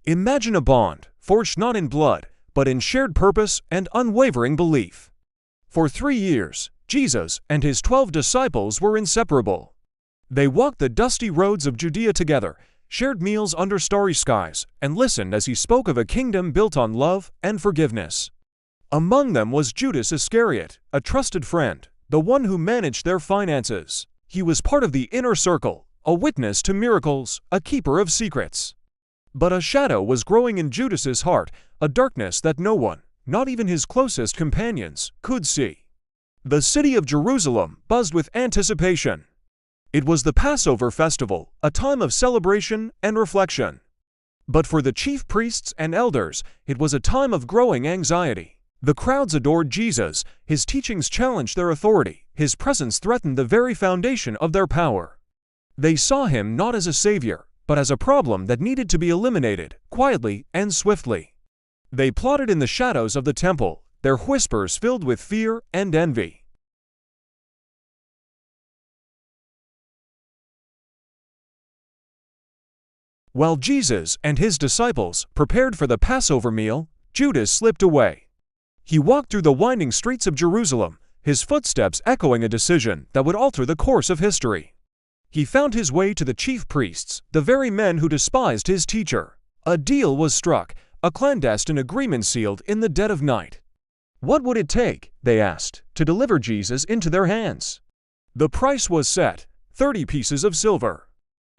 Imagine a bond, forged not in blood, but in shared purpose and unwavering belief. For 3 years, Jesus and his 12 disciples were inseparable. They walked the dusty roads of Judea together, shared meals under starry skies, and listened as he spoke of a kingdom built on love and forgiveness. Among them was Judas Iscariot, a trusted friend, the one who managed their finances. He was part of the inner circle, a witness to miracles, a keeper of secrets. But a shadow was growing in Judas's heart, a darkness that no one, not even his closest companions, could see. The city of Jerusalem buzzed with anticipation. It was the Passover festival, a time of celebration and reflection. But for the chief priests and elders, it was a time of growing anxiety. The crowds adored Jesus, his teachings challenged their authority, his presence threatened the very foundation of their power. They saw him not as a savior, but as a problem that needed to be eliminated, quietly and swiftly. They plotted in the shadows of the temple, their whispers filled with fear and envy. While Jesus and his disciples prepared for the Passover meal, Judas slipped away. He walked through the winding streets of Jerusalem, his footsteps echoing a decision that would alter the course of history. He found his way to the chief priests, the very men who despised his teacher. A deal was struck, a clandestine agreement sealed in the dead of night. What would it take, they asked, to deliver Jesus into their hands? The price was set, 30 pieces of silver.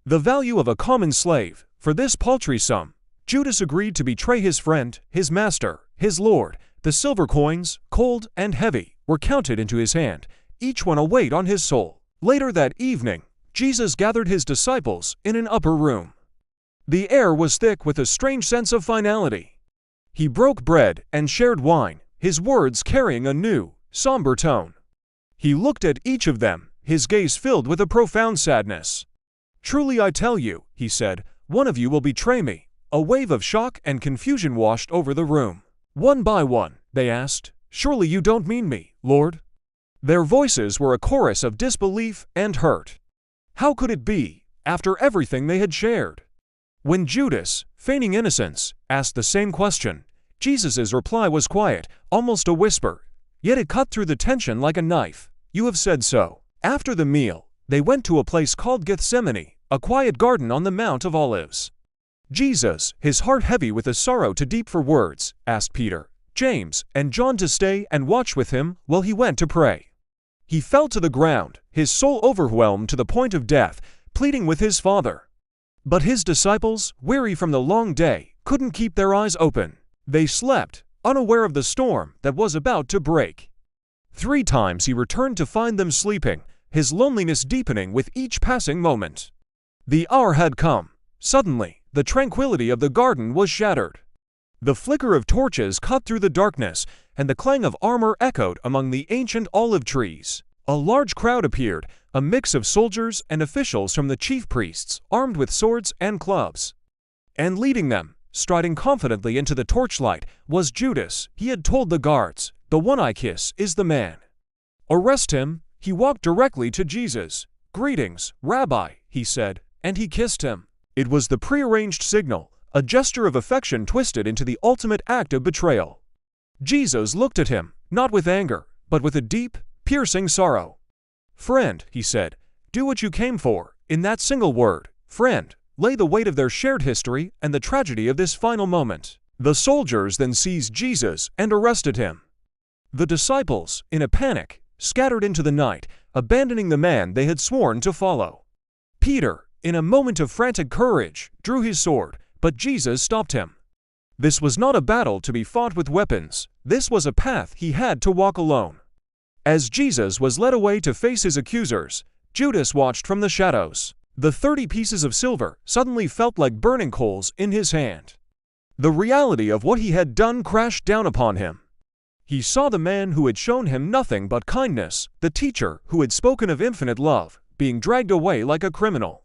The value of a common slave. For this paltry sum, Judas agreed to betray his friend, his master, his Lord. The silver coins, cold and heavy, were counted into his hand, each one a weight on his soul. Later that evening, Jesus gathered his disciples in an upper room. The air was thick with a strange sense of finality. He broke bread and shared wine, his words carrying a new, somber tone. He looked at each of them, his gaze filled with a profound sadness. "Truly I tell you," he said, "one of you will betray me." A wave of shock and confusion washed over the room. One by one, they asked, "Surely you don't mean me, Lord?" Their voices were a chorus of disbelief and hurt. How could it be, after everything they had shared? When Judas, feigning innocence, asked the same question, Jesus' reply was quiet, almost a whisper, yet it cut through the tension like a knife. "You have said so." After the meal, they went to a place called Gethsemane, a quiet garden on the Mount of Olives. Jesus, his heart heavy with a sorrow too deep for words, asked Peter, James, and John to stay and watch with him while he went to pray. He fell to the ground, his soul overwhelmed to the point of death, pleading with his Father. But his disciples, weary from the long day, couldn't keep their eyes open. They slept, unaware of the storm that was about to break. 3 times he returned to find them sleeping, his loneliness deepening with each passing moment. The hour had come. Suddenly, the tranquility of the garden was shattered. The flicker of torches cut through the darkness, and the clang of armor echoed among the ancient olive trees. A large crowd appeared, a mix of soldiers and officials from the chief priests, armed with swords and clubs. And leading them, striding confidently into the torchlight, was Judas. He had told the guards, "The one I kiss is the man." "Arrest him." He walked directly to Jesus. "Greetings, Rabbi," he said, and he kissed him. It was the prearranged signal, a gesture of affection twisted into the ultimate act of betrayal. Jesus looked at him, not with anger, but with a deep, piercing sorrow. "Friend," he said, "do what you came for." In that single word, friend, lay the weight of their shared history and the tragedy of this final moment. The soldiers then seized Jesus and arrested him. The disciples, in a panic, scattered into the night, abandoning the man they had sworn to follow. Peter, in a moment of frantic courage, drew his sword, but Jesus stopped him. This was not a battle to be fought with weapons. This was a path he had to walk alone. As Jesus was led away to face his accusers, Judas watched from the shadows. The 30 pieces of silver suddenly felt like burning coals in his hand. The reality of what he had done crashed down upon him. He saw the man who had shown him nothing but kindness, the teacher who had spoken of infinite love, being dragged away like a criminal.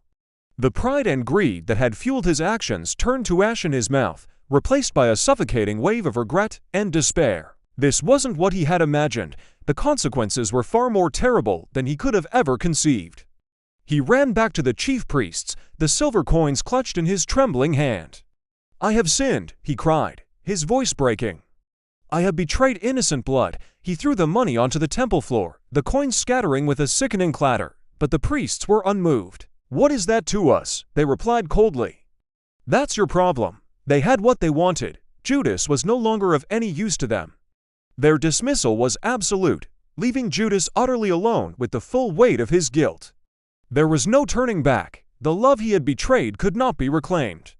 The pride and greed that had fueled his actions turned to ash in his mouth, replaced by a suffocating wave of regret and despair. This wasn't what he had imagined. The consequences were far more terrible than he could have ever conceived. He ran back to the chief priests, the silver coins clutched in his trembling hand. "I have sinned," he cried, his voice breaking. "I have betrayed innocent blood." He threw the money onto the temple floor, the coins scattering with a sickening clatter, but the priests were unmoved. "What is that to us?" they replied coldly. "That's your problem." They had what they wanted. Judas was no longer of any use to them. Their dismissal was absolute, leaving Judas utterly alone with the full weight of his guilt. There was no turning back. The love he had betrayed could not be reclaimed.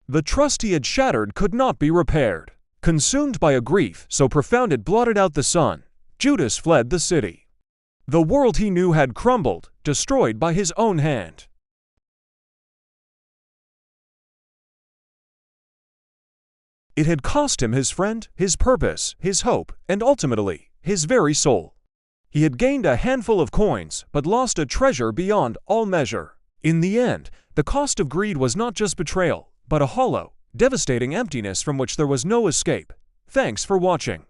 The trust he had shattered could not be repaired. Consumed by a grief so profound it blotted out the sun, Judas fled the city. The world he knew had crumbled, destroyed by his own hand. It had cost him his friend, his purpose, his hope, and ultimately, his very soul. He had gained a handful of coins, but lost a treasure beyond all measure. In the end, the cost of greed was not just betrayal, but a hollow, devastating emptiness from which there was no escape. Thanks for watching.